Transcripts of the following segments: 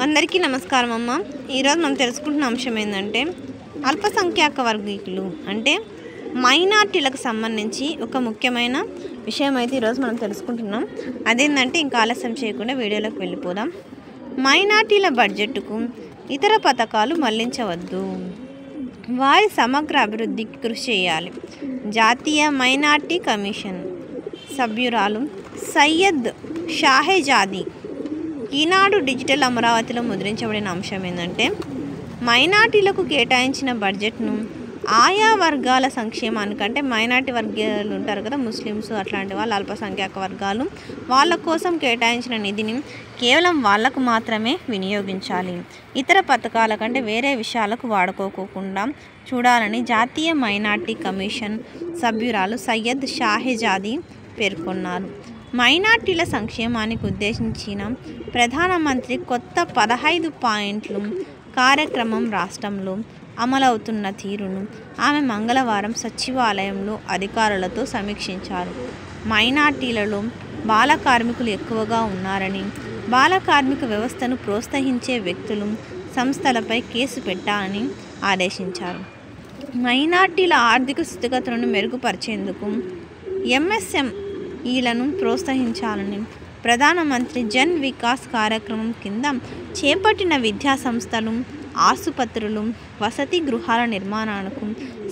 అందరికీ నమస్కారం అమ్మ. ఈరోజు మనం తెలుసుకుంటున్న అంశం ఏంటంటే అల్పసంఖ్యాక వర్గీకులు అంటే మైనార్టీలకు సంబంధించి ఒక ముఖ్యమైన విషయం అయితే ఈరోజు మనం తెలుసుకుంటున్నాం. అదేంటంటే ఇంకా ఆలస్యం చేయకుండా వీడియోలోకి వెళ్ళిపోదాం. మైనార్టీల బడ్జెట్కు ఇతర పథకాలు మళ్లించవద్దు, వారి సమగ్ర అభివృద్ధికి కృషి చేయాలి. జాతీయ మైనార్టీ కమిషన్ సభ్యురాలు సయ్యద్ షాహెజాదీ ఈనాడు డిజిటల్ అమరావతిలో ముద్రించబడిన అంశం ఏంటంటే మైనార్టీలకు కేటాయించిన బడ్జెట్ను ఆయా వర్గాల సంక్షేమానికి, అంటే మైనార్టీ వర్గాలు ఉంటారు కదా, ముస్లిమ్స్ అట్లాంటి వాళ్ళు, అల్పసంఖ్యాక వర్గాలు, వాళ్ళ కోసం కేటాయించిన నిధిని కేవలం వాళ్లకు మాత్రమే వినియోగించాలి, ఇతర పథకాల కంటే వేరే విషయాలకు వాడుకోకుండా చూడాలని జాతీయ మైనార్టీ కమిషన్ సభ్యురాలు సయ్యద్ షాహెజాదీ పేర్కొన్నారు. మైనార్టీల సంక్షేమానికి ఉద్దేశించిన ప్రధానమంత్రి కొత్త 15 పాయింట్ల కార్యక్రమం రాష్ట్రంలో అమలవుతున్న తీరును ఆమె మంగళవారం సచివాలయంలో అధికారులతో సమీక్షించారు. మైనార్టీలలో బాల కార్మికులు ఎక్కువగా ఉన్నారని, బాల కార్మిక వ్యవస్థను ప్రోత్సహించే వ్యక్తులు, సంస్థలపై కేసు పెట్టాలని ఆదేశించారు. మైనార్టీల ఆర్థిక స్థితిగతులను మెరుగుపరిచేందుకు ఎంఎస్ఎంఈలను ప్రోత్సహించాలని ప్రధానమంత్రి జన్ వికాస్ కార్యక్రమం కింద చేపట్టిన విద్యా సంస్థలు, ఆసుపత్రులు, వసతి గృహాల నిర్మాణాలకు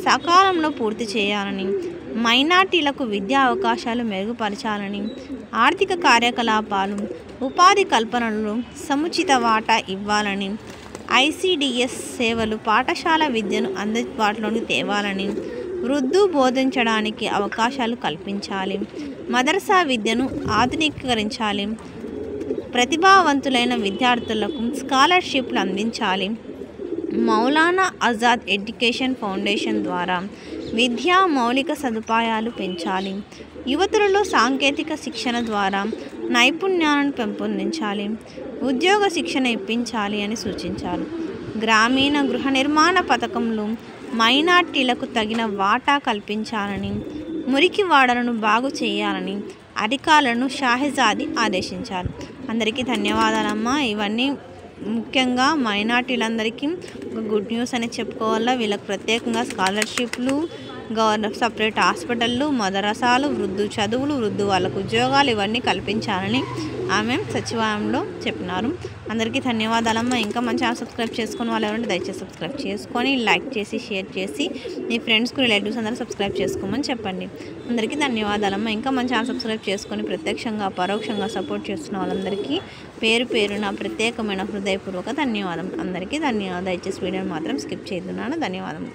సకాలంలో పూర్తి చేయాలని, మైనార్టీలకు విద్యా అవకాశాలు మెరుగుపరచాలని, ఆర్థిక కార్యకలాపాలు, ఉపాధి కల్పనలో సముచిత వాటా ఇవ్వాలని, ఐసిడిఎస్ సేవలు, పాఠశాల విద్యను అందుబాటులోకి తేవాలని, ఉర్దూ బోధించడానికి అవకాశాలు కల్పించాలి, మదర్సా విద్యను ఆధునీకరించాలి, ప్రతిభావంతులైన విద్యార్థులకు స్కాలర్షిప్లు అందించాలి, మౌలానా ఆజాద్ ఎడ్యుకేషన్ ఫౌండేషన్ ద్వారా విద్యా మౌలిక సదుపాయాలు పెంచాలి, యువతులలో సాంకేతిక శిక్షణ ద్వారా నైపుణ్యాలను పెంపొందించాలి, ఉద్యోగ శిక్షణ ఇప్పించాలి అని సూచించారు. గ్రామీణ గృహ నిర్మాణ పథకంలో మైనార్టీలకు తగిన వాటా కల్పించాలని, మురికి వాడలను బాగు చేయాలని అధికారులను షాహెజాదీ ఆదేశించారు. అందరికీ ధన్యవాదాలమ్మా. ఇవన్నీ ముఖ్యంగా మైనార్టీలందరికీ ఒక గుడ్ న్యూస్ అని చెప్పుకోవాలా. వీళ్ళకి ప్రత్యేకంగా స్కాలర్షిప్లు, సపరేట్ హాస్పిటళ్ళు, మదరసాలు, వృద్ధు చదువులు, వృద్ధు వాళ్ళకు ఉద్యోగాలు ఇవన్నీ కల్పించాలని ఆమె సచివాలయంలో చెప్పినారు. అందరికీ ధన్యవాదాలమ్మా. ఇంకా మన ఛానల్ సబ్స్క్రైబ్ చేసుకుని వాళ్ళు ఎవరంటే దయచేసి సబ్స్క్రైబ్ చేసుకొని లైక్ చేసి షేర్ చేసి మీ ఫ్రెండ్స్కి, రిలేటివ్స్ అందరూ సబ్స్క్రైబ్ చేసుకోమని చెప్పండి. అందరికీ ధన్యవాదాలమ్మా. ఇంకా మన ఛానల్ సబ్స్క్రైబ్ చేసుకొని ప్రత్యక్షంగా పరోక్షంగా సపోర్ట్ చేస్తున్న వాళ్ళందరికీ పేరు పేరున ప్రత్యేకమైన హృదయపూర్వక ధన్యవాదం. అందరికీ ధన్యవాదాలు. దయచేసి వీడియోని మాత్రం స్కిప్ చేస్తున్నాను. ధన్యవాదం.